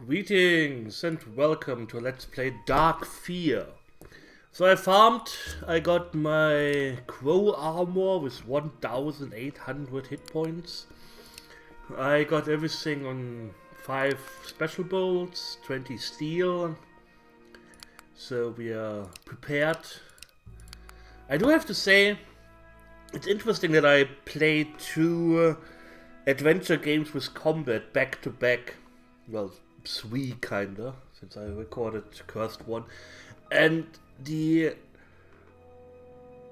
Greetings and welcome to Let's Play Dark Fear. So I got my Crow armor with 1800 hit points. I got everything on 5 special bolts, 20 steel. So we are prepared. I do have to say, it's interesting that I played 2 adventure games with combat back to back. Well, 3 kinda, since I recorded Cursed 1. And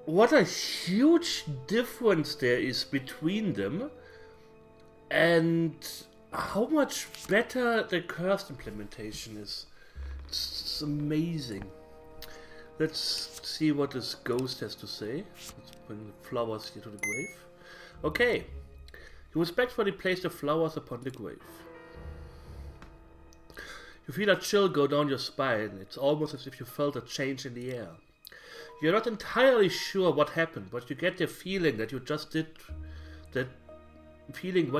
what a huge difference there is between them, and how much better the Cursed implementation is. It's amazing. Let's see what this ghost has to say. Let's bring the flowers here to the grave. Okay. You respectfully place the flowers upon the grave. You feel a chill go down your spine. It's almost as if you felt a change in the air. You're not entirely sure what happened, but you get the feeling that what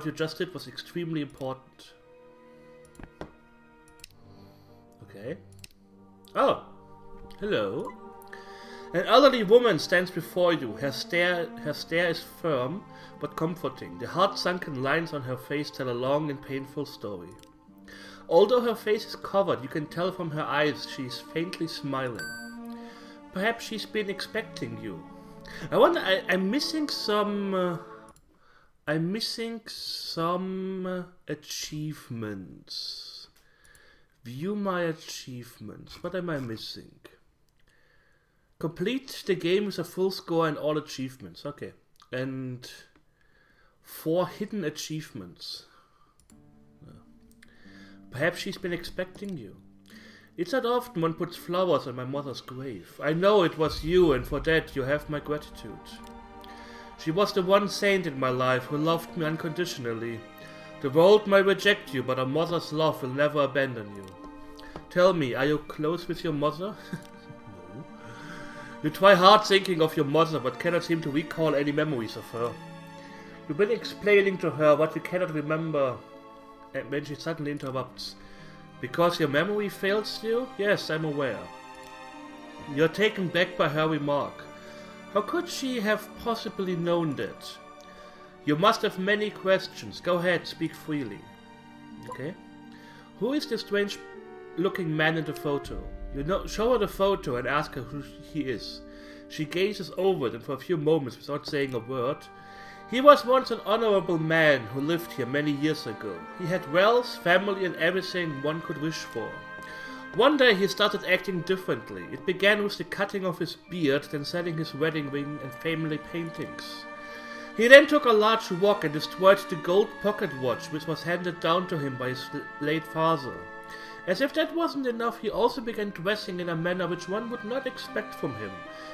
you just did was extremely important. Okay. Oh, hello. An elderly woman stands before you. Her stare is firm but comforting. The heart-sunken lines on her face tell a long and painful story. Although her face is covered, you can tell from her eyes she is faintly smiling. Perhaps she's been expecting you. I wonder, I'm missing some achievements. View my achievements. What am I missing? Complete the game with a full score and all achievements. Okay. And 4 hidden achievements. Perhaps she's been expecting you. It's not often one puts flowers on my mother's grave. I know it was you, and for that you have my gratitude. She was the one saint in my life who loved me unconditionally. The world may reject you, but a mother's love will never abandon you. Tell me, are you close with your mother? No. You try hard thinking of your mother, but cannot seem to recall any memories of her. You've been explaining to her what you cannot remember, and when she suddenly interrupts. Because your memory fails you? Yes, I'm aware. You're taken back by her remark. How could she have possibly known that? You must have many questions. Go ahead, speak freely. Okay. Who is this strange-looking man in the photo? Show her the photo and ask her who he is. She gazes over it, and for a few moments, without saying a word. He was once an honorable man who lived here many years ago. He had wealth, family, and everything one could wish for. One day he started acting differently. It began with the cutting of his beard, then selling his wedding ring and family paintings. He then took a large walk and destroyed the gold pocket watch which was handed down to him by his late father. As if that wasn't enough, he also began dressing in a manner which one would not expect from him,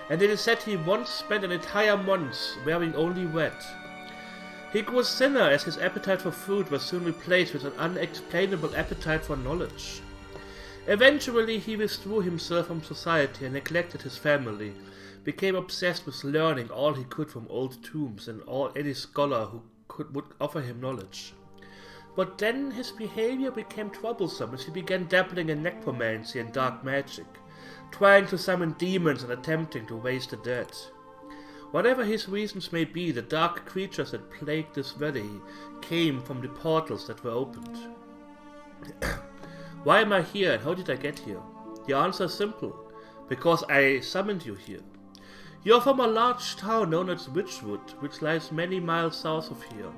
and it is said he once spent an entire month wearing only red. He grew thinner as his appetite for food was soon replaced with an unexplainable appetite for knowledge. Eventually he withdrew himself from society and neglected his family, became obsessed with learning all he could from old tombs and any scholar who would offer him knowledge. But then his behavior became troublesome as he began dabbling in necromancy and dark magic, trying to summon demons and attempting to raise the dead. Whatever his reasons may be, the dark creatures that plagued this valley came from the portals that were opened. Why am I here and how did I get here? The answer is simple. Because I summoned you here. You are from a large town known as Witchwood, which lies many miles south of here.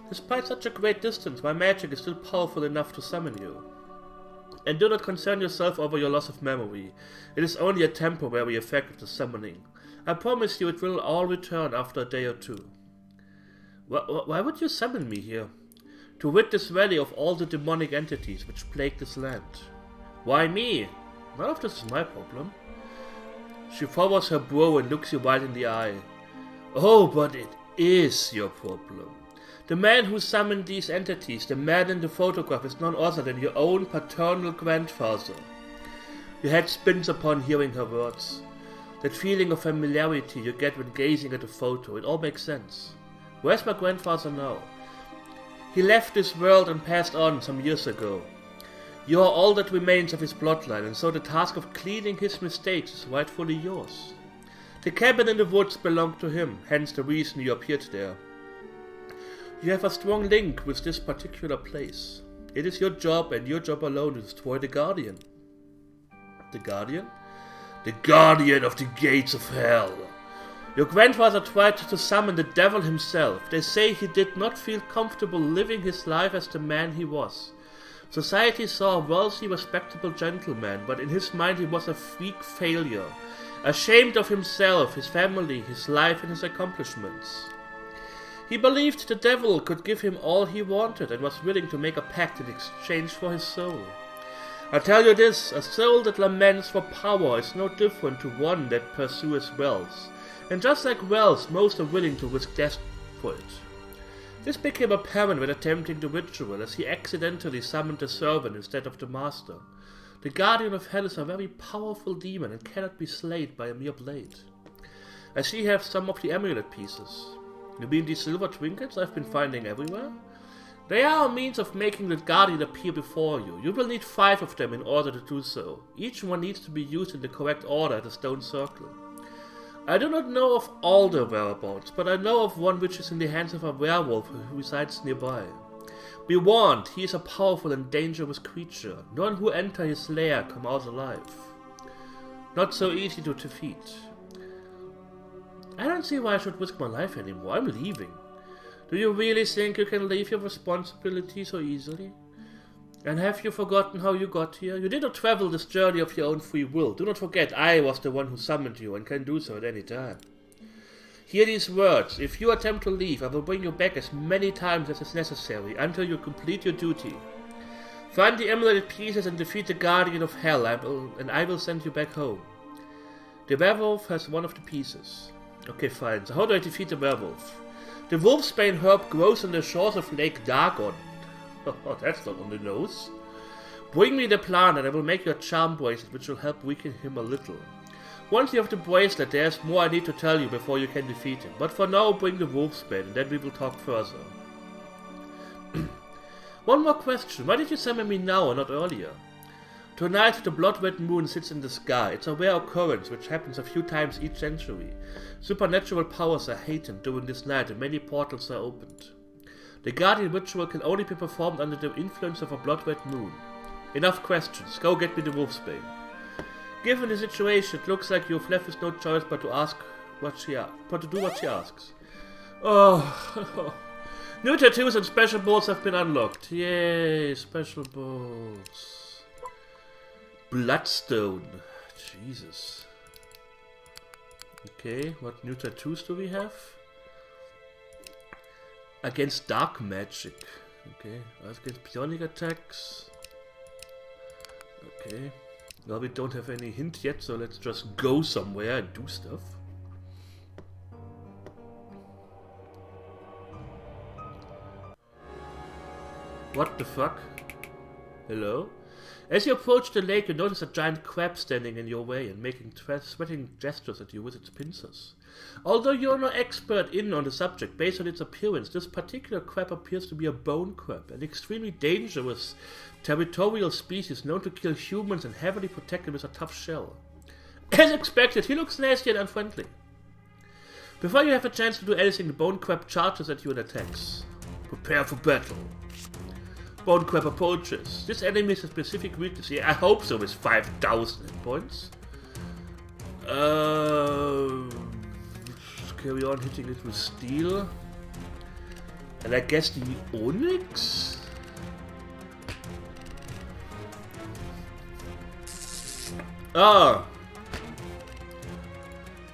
Despite such a great distance, my magic is still powerful enough to summon you. And do not concern yourself over your loss of memory. It is only a temporary effect of the summoning. I promise you it will all return after a day or 2. Why would you summon me here? To rid this valley of all the demonic entities which plague this land. Why me? None of this is my problem. She furrows her brow and looks you right in the eye. Oh, but it is your problem. The man who summoned these entities, the man in the photograph, is none other than your own paternal grandfather. Your head spins upon hearing her words. That feeling of familiarity you get when gazing at a photo, it all makes sense. Where's my grandfather now? He left this world and passed on some years ago. You are all that remains of his bloodline, and so the task of cleaning his mistakes is rightfully yours. The cabin in the woods belonged to him, hence the reason you appeared there. You have a strong link with this particular place. It is your job, and your job alone, to destroy the Guardian. The Guardian? The Guardian of the Gates of Hell. Your grandfather tried to summon the devil himself. They say he did not feel comfortable living his life as the man he was. Society saw a wealthy, respectable gentleman, but in his mind he was a weak failure, ashamed of himself, his family, his life, and his accomplishments. He believed the devil could give him all he wanted and was willing to make a pact in exchange for his soul. I tell you this, a soul that laments for power is no different to one that pursues wealth, and just like wealth, most are willing to risk death for it. This became apparent when attempting the ritual, as he accidentally summoned the servant instead of the master. The Guardian of Hell is a very powerful demon and cannot be slayed by a mere blade. I see you have some of the amulet pieces. You mean these silver trinkets I've been finding everywhere? They are a means of making the Guardian appear before you. You will need 5 of them in order to do so. Each one needs to be used in the correct order at a stone circle. I do not know of all their whereabouts, but I know of one which is in the hands of a werewolf who resides nearby. Be warned, he is a powerful and dangerous creature. None who enter his lair come out alive. Not so easy to defeat. I don't see why I should risk my life anymore. I'm leaving. Do you really think you can leave your responsibility so easily? And have you forgotten how you got here? You did not travel this journey of your own free will. Do not forget, I was the one who summoned you and can do so at any time. Hear these words. If you attempt to leave, I will bring you back as many times as is necessary until you complete your duty. Find the emerald pieces and defeat the Guardian of Hell, and I will send you back home. The werewolf has one of the pieces. Okay, fine. So how do I defeat the werewolf? The wolfsbane herb grows on the shores of Lake Dagon. Oh, that's not on the nose. Bring me the plant and I will make you a charm bracelet which will help weaken him a little. Once you have the bracelet, there's more I need to tell you before you can defeat him. But for now, bring the wolfsbane and then we will talk further. One more question. Why did you summon me now and not earlier? Tonight, the blood-red moon sits in the sky. It's a rare occurrence which happens a few times each century. Supernatural powers are heightened during this night and many portals are opened. The Guardian ritual can only be performed under the influence of a blood-red moon. Enough questions. Go get me the wolfsbane. Given the situation, it looks like you've left with no choice but to do what she asks. Oh, new tattoos and special balls have been unlocked. Yay, special balls. Bloodstone. Jesus. Okay, what new tattoos do we have? Against dark magic. Okay, against psionic attacks. Okay. Well, we don't have any hint yet, so let's just go somewhere and do stuff. What the fuck? Hello? As you approach the lake, you notice a giant crab standing in your way and making sweating gestures at you with its pincers. Although you are no expert on the subject, based on its appearance, this particular crab appears to be a bone crab, an extremely dangerous territorial species known to kill humans and heavily protected with a tough shell. As expected, he looks nasty and unfriendly. Before you have a chance to do anything, the bone crab charges at you and attacks. Prepare for battle. Bone crab approaches. This enemy has a specific weakness. Yeah, I hope so, with 5,000 hit points. Carry on hitting it with steel. And I guess the onyx? Ah!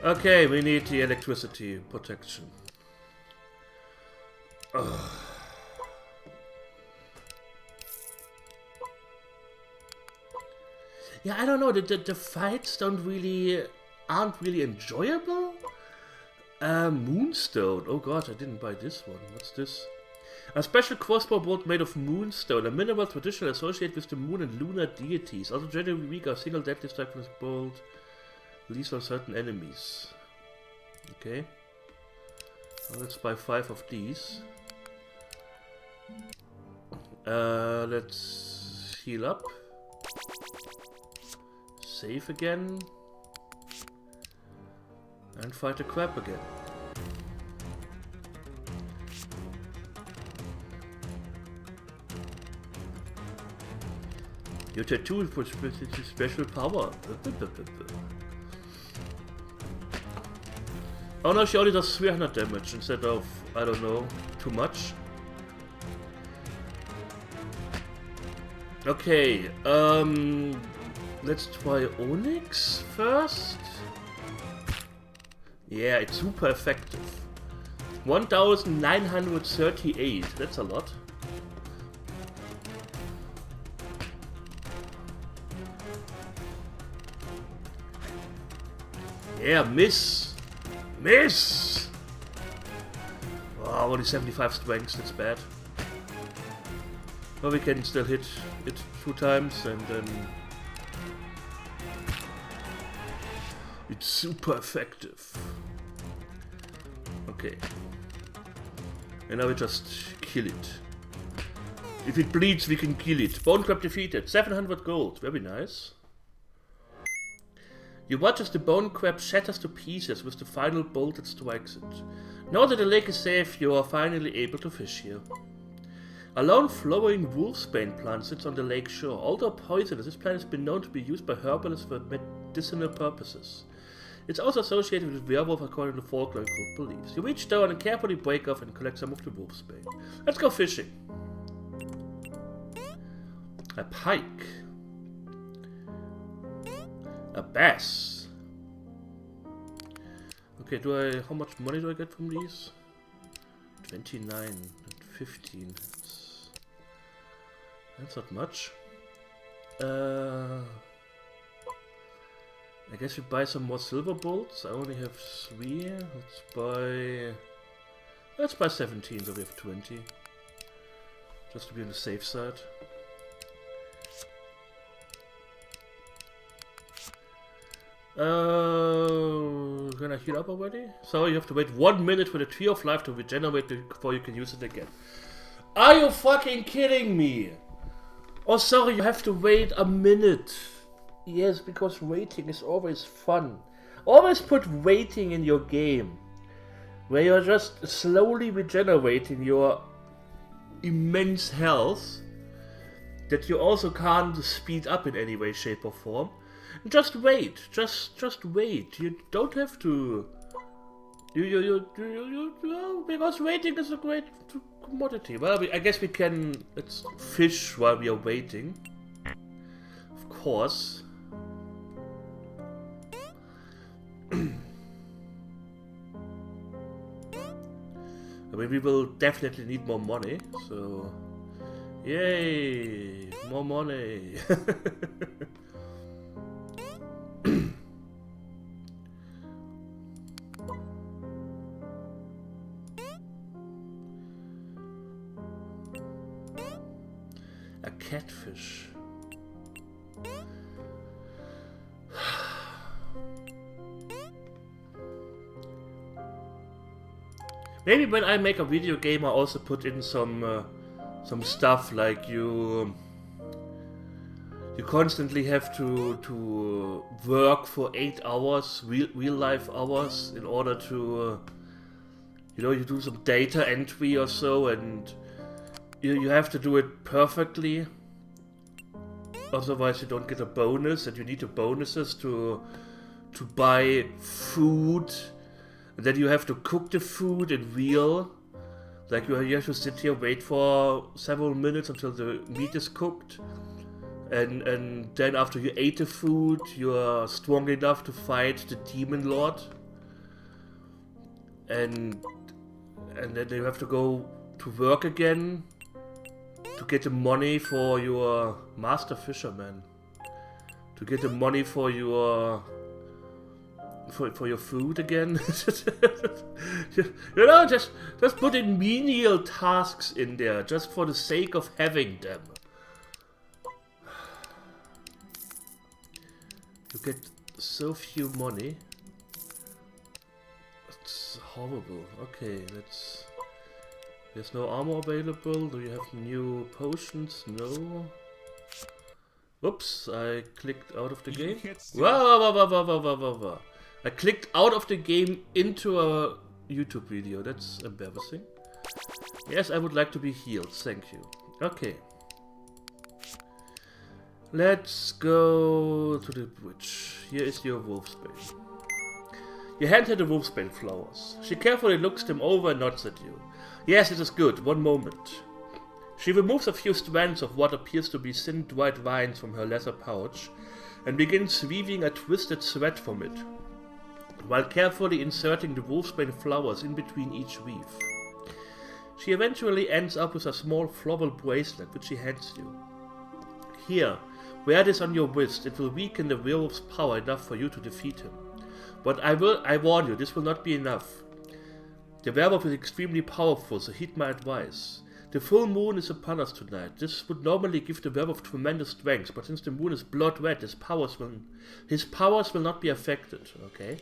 Okay, we need the electricity protection. Ugh. Yeah, I don't know, the fights aren't really enjoyable? Moonstone. Oh god, I didn't buy this one. What's this? A special crossbow bolt made of moonstone, a mineral traditionally associated with the moon and lunar deities. Also generally weak, a single deadly strike from this bolt released on certain enemies. Okay. Well, let's buy 5 of these. Let's heal up. Save again. And fight the crab again. Your tattoo for special power. Oh no, she only does 300 damage instead of, I don't know, too much. Okay, let's try Onyx first. Yeah, it's super effective. 1938, that's a lot. Yeah, miss! Miss! Oh, only 75 strength, that's bad. But we can still hit it 2 times and then... It's super effective. Okay. And now we just kill it. If it bleeds, we can kill it. Bone Crab defeated. 700 gold. Very nice. You watch as the Bone Crab shatters to pieces with the final bolt that strikes it. Now that the lake is safe, you are finally able to fish here. A lone flowering wolfsbane plant sits on the lake shore. Although poisonous, this plant has been known to be used by herbalists for medicinal purposes. It's also associated with werewolf according to folklore and cult beliefs. You reach down and carefully break off and collect some of the wolfsbane. Let's go fishing. A pike. A bass. Okay, how much money do I get from these? 29 and 15. That's not much. I guess we buy some more silver bolts. I only have 3. Let's buy 17, so we have 20. Just to be on the safe side. Can I heal up already? So you have to wait 1 minute for the Tree of Life to regenerate before you can use it again. Are you fucking kidding me? Oh, sorry, you have to wait a minute. Yes, because waiting is always fun. Always put waiting in your game, where you're just slowly regenerating your immense health that you also can't speed up in any way, shape or form. Just wait, just wait. You don't have to. Because waiting is a great commodity. Well, I guess we can. Let's fish while we are waiting. Of course. I mean, we will definitely need more money, so... Yay! More money! A catfish. Maybe when I make a video game, I also put in some stuff like you constantly have to work for 8 hours, real life hours, in order to you do some data entry or so, and you have to do it perfectly. Otherwise, you don't get a bonus, and you need the bonuses to buy food. And then you have to cook the food in real. Like you have to sit here, wait for several minutes until the meat is cooked. And then after you ate the food, you are strong enough to fight the demon lord. And then you have to go to work again to get the money for your master fisherman. To get the money for your... For your food again. Just put in menial tasks in there, just for the sake of having them. You get so few money. It's horrible. Okay, let's... There's no armor available. Do you have new potions? No. Oops, I clicked out of the You game. can't steal- Wow. I clicked out of the game into a YouTube video. That's embarrassing. Yes, I would like to be healed. Thank you. Okay. Let's go to the bridge. Here is your wolfsbane. You hand her the wolfsbane flowers. She carefully looks them over and nods at you. Yes, it is good. One moment. She removes a few strands of what appears to be thin dried vines from her leather pouch and begins weaving a twisted thread from it, while carefully inserting the wolfsbane flowers in between each weave. She eventually ends up with a small floral bracelet which she hands you. Here, wear this on your wrist. It will weaken the werewolf's power enough for you to defeat him. But I warn you, this will not be enough. The werewolf is extremely powerful, so heed my advice. The full moon is upon us tonight. This would normally give the werewolf tremendous strength, but since the moon is blood red, his powers will not be affected, okay?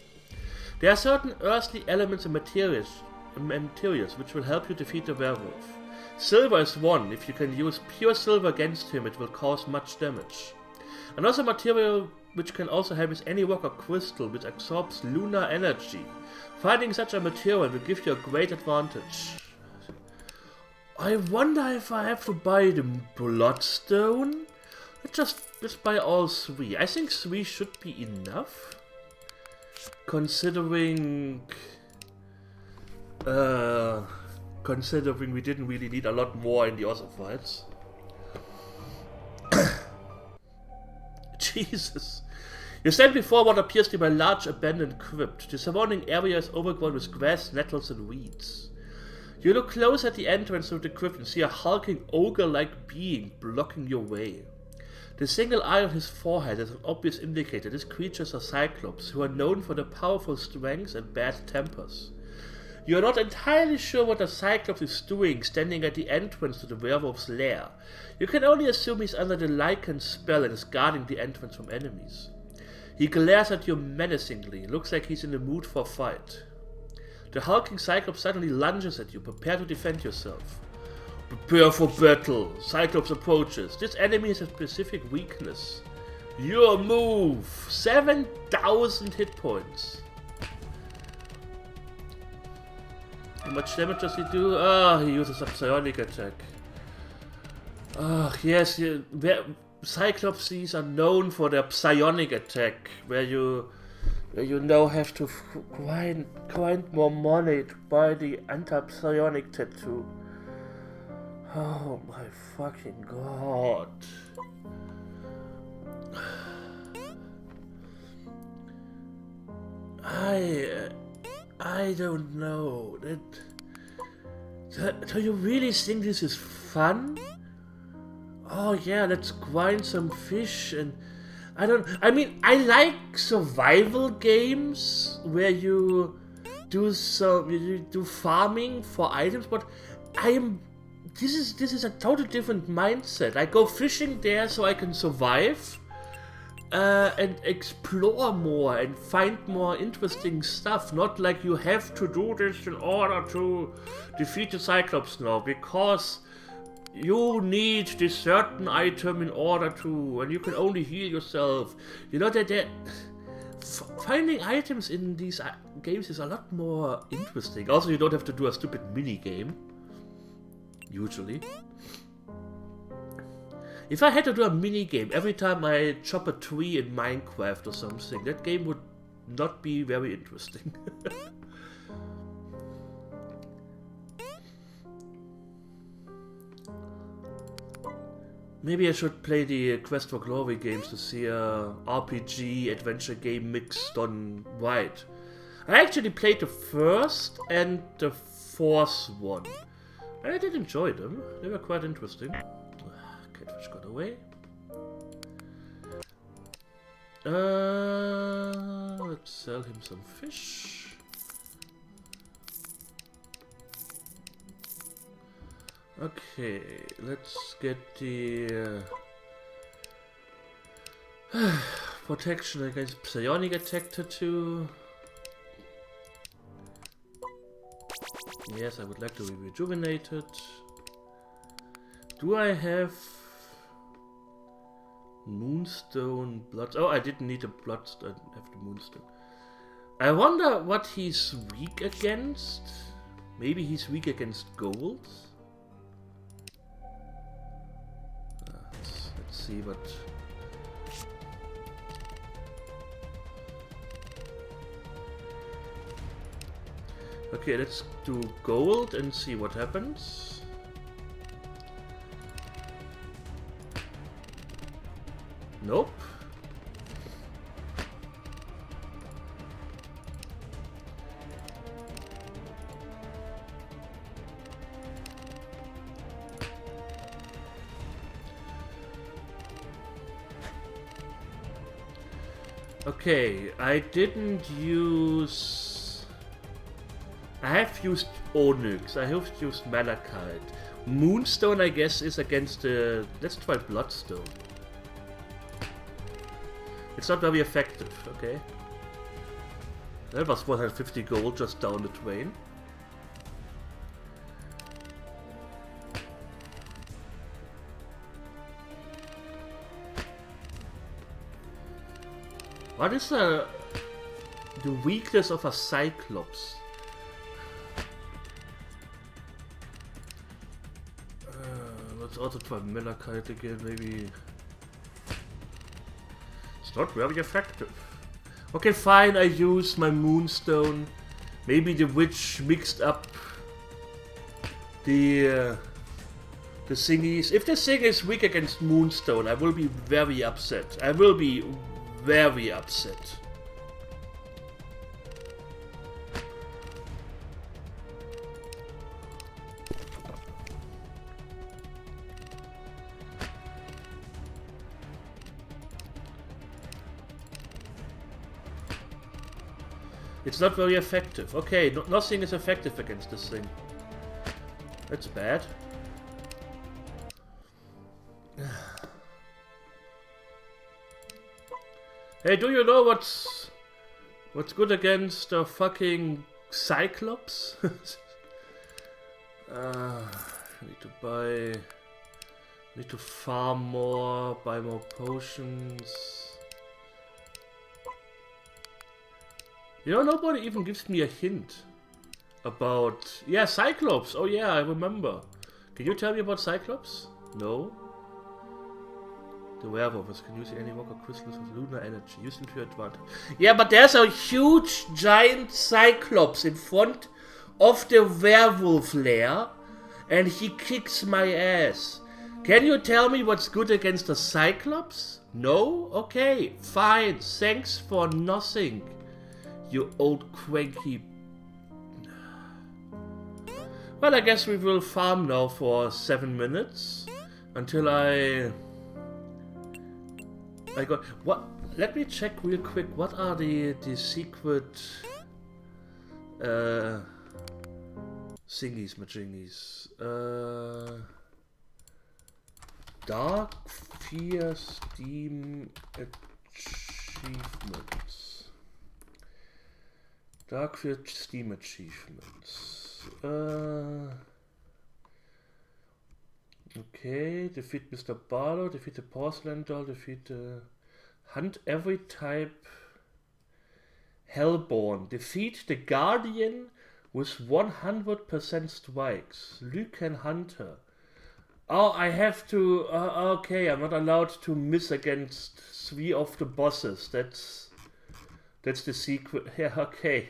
There are certain earthly elements and materials which will help you defeat the werewolf. Silver is one. If you can use pure silver against him, it will cause much damage. Another material which can also help is any rock or crystal which absorbs lunar energy. Finding such a material will give you a great advantage. I wonder if I have to buy the bloodstone? Just buy all three. I think 3 should be enough. Considering we didn't really need a lot more in the other fights. Jesus. You stand before what appears to be a large abandoned crypt. The surrounding area is overgrown with grass, nettles, and weeds. You look close at the entrance of the crypt and see a hulking ogre-like being blocking your way. The single eye on his forehead is an obvious indicator these creatures are Cyclops, who are known for their powerful strengths and bad tempers. You are not entirely sure what the Cyclops is doing standing at the entrance to the werewolf's lair. You can only assume he's under the Lycan spell and is guarding the entrance from enemies. He glares at you menacingly, looks like he's in the mood for a fight. The hulking Cyclops suddenly lunges at you, prepare to defend yourself. Prepare for battle. Cyclops approaches. This enemy has a specific weakness. Your move. 7,000 hit points. How much damage does he do? He uses a psionic attack. Yes, Cyclopses are known for their psionic attack, where you now have to grind more money to buy the anti-psionic tattoo. Oh my fucking god. I don't know. Do you really think this is fun? Oh yeah, let's grind some fish and I mean, I like survival games where you do farming for items, but this is a totally different mindset. I go fishing there so I can survive and explore more and find more interesting stuff. Not like you have to do this in order to defeat the Cyclops now, because you need this certain item in order to, and you can only heal yourself. You know that finding items in these games is a lot more interesting. Also, you don't have to do a stupid mini game. Usually. If I had to do a mini game every time I chop a tree in Minecraft or something, that game would not be very interesting. Maybe I should play the Quest for Glory games to see a RPG adventure game mix done right. I actually played the first and the fourth one. I did enjoy them. They were quite interesting. Catfish got away. Let's sell him some fish. Okay, let's get the protection against psionic attack tattoo. Yes, I would like to be rejuvenated. Do I have Moonstone, blood. Oh, I didn't need a bloodstone. I have the moonstone. I wonder what he's weak against. Maybe he's weak against gold. Let's see what. Okay, let's do gold and see what happens. Nope. Okay, I didn't use... I have used Onyx, I have used Malachite. Moonstone, I guess, is against the... Let's try Bloodstone. It's not very effective, okay. That was 150 gold just down the drain. What is the weakness of a Cyclops? Let's also try Malachite again, maybe. It's not very effective. Okay, fine, I use my Moonstone. Maybe the witch mixed up the thingies. If the thing is weak against Moonstone, I will be very upset. I will be very upset. It's not very effective. Okay, nothing is effective against this thing. That's bad. Hey, do you know what's good against a fucking Cyclops? Need to farm more, buy more potions. You know, nobody even gives me a hint about... Yeah, Cyclops! Oh yeah, I remember. Can you tell me about Cyclops? No? The werewolves can use any rock or crystals with lunar energy. Use them to your advantage. Yeah, but there's a huge, giant Cyclops in front of the werewolf lair, and he kicks my ass. Can you tell me what's good against a Cyclops? No? Okay, fine. Thanks for nothing. You old cranky... Well, I guess we will farm now for 7 minutes. Until I got... What? Let me check real quick. What are the secret... thingies, majingies. Dark Fear Steam Achievements. Dark Fear Steam Achievements. Okay, defeat Mr. Barlow, defeat the Porcelain Doll, defeat hunt every type Hellborn, defeat the Guardian with 100% strikes. Luke can hunt her. Oh, I have to... okay, I'm not allowed to miss against 3 of the bosses. That's the secret. Yeah, okay.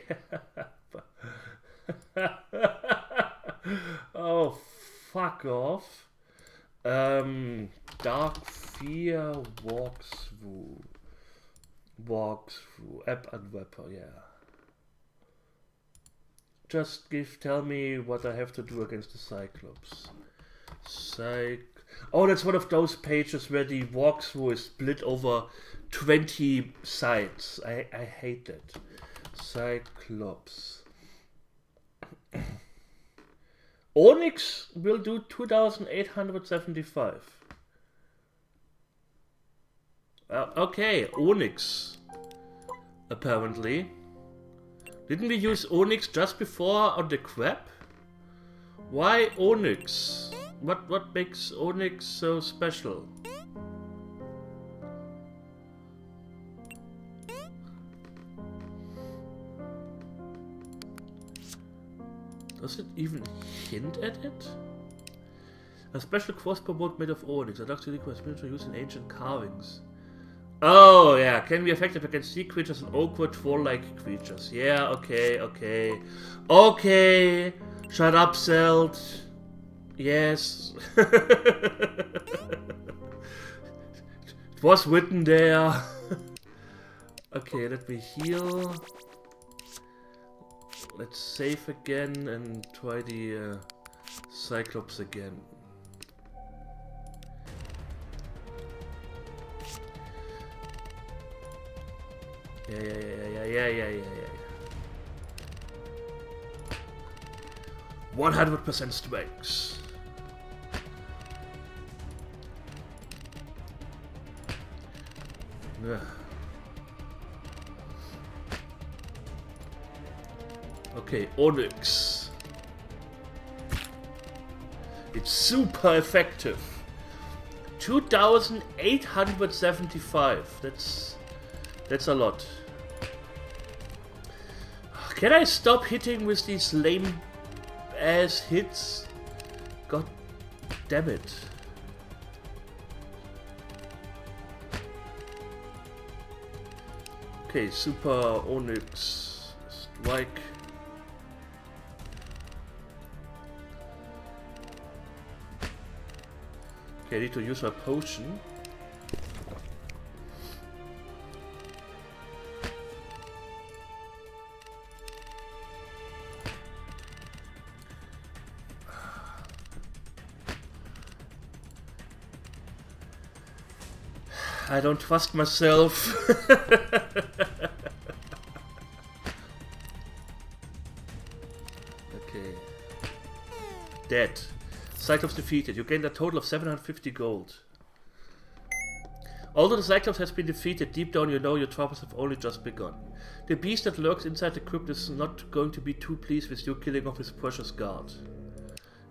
Oh, fuck off. Dark Fear walkthrough. App Unwrapper, yeah. Just tell me what I have to do against the Cyclops. Oh, that's one of those pages where the walkthrough is split over 20 sides. I hate that. Cyclops. Onyx will do 2,875. Okay, Onyx. Apparently. Didn't we use Onyx just before on the crab? Why Onyx? What makes Onyx so special? Does it even hint at it? A special crossbow bolt made of onyx. A dark request spiritual used in ancient carvings. Oh, yeah. Can be effective against sea creatures and awkward troll-like creatures. Yeah, okay, okay. Okay! Shut up, Zeld. Yes. It was written there. Okay, let me heal. Let's save again and try the Cyclops again. Yeah. 100% strength. Ugh. Okay, Onyx. It's super effective. 2,875. That's a lot. Can I stop hitting with these lame ass hits? God damn it. Okay, Super Onyx Strike. Okay, I need to use my potion. I don't trust myself. Okay. Dead. Cyclops defeated. You gained a total of 750 gold. Although the Cyclops has been defeated, deep down you know your troubles have only just begun. The beast that lurks inside the crypt is not going to be too pleased with you killing off his precious guard.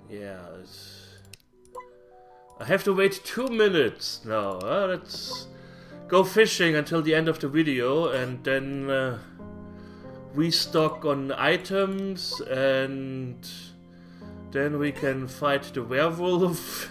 Yeah, I have to wait 2 minutes now. Let's go fishing until the end of the video and then restock on items, and then we can fight the werewolf.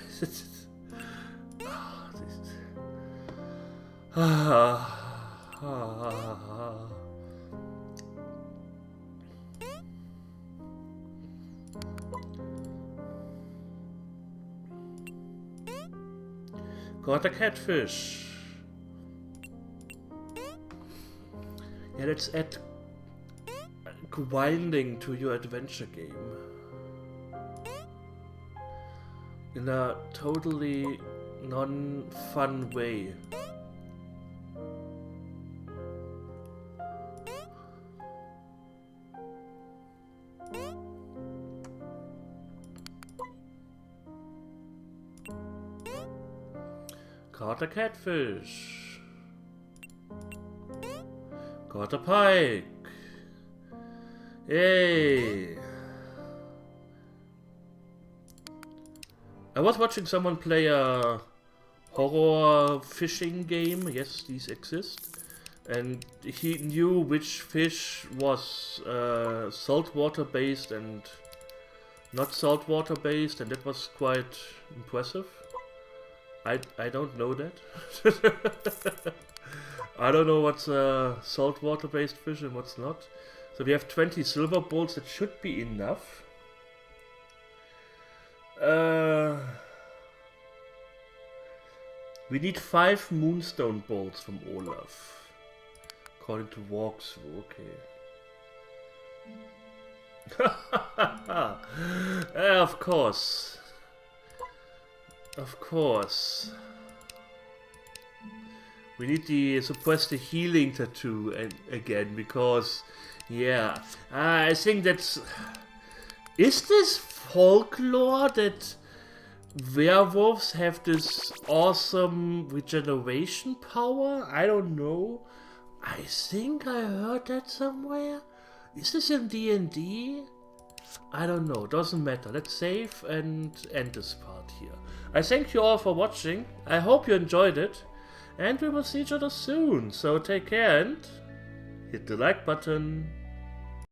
Got a catfish. Yeah, let's add grinding to your adventure game. In a totally non-fun way. Caught a catfish. Caught a pike. Yay! I was watching someone play a horror fishing game. Yes, these exist. And he knew which fish was saltwater based and not saltwater based, and that was quite impressive. I don't know that. I don't know what's saltwater based fish and what's not. So we have 20 silver bolts. That should be enough. We need 5 moonstone bolts from Olaf. According to walkthrough, okay. Of course. Of course. We need to suppress the healing tattoo again, because, yeah, I think that's... Is this folklore that werewolves have this awesome regeneration power? I don't know. I think I heard that somewhere. Is this in D&D? I don't know, doesn't matter. Let's save and end this part here. I thank you all for watching. I hope you enjoyed it. And we will see each other soon. So take care and hit the like button.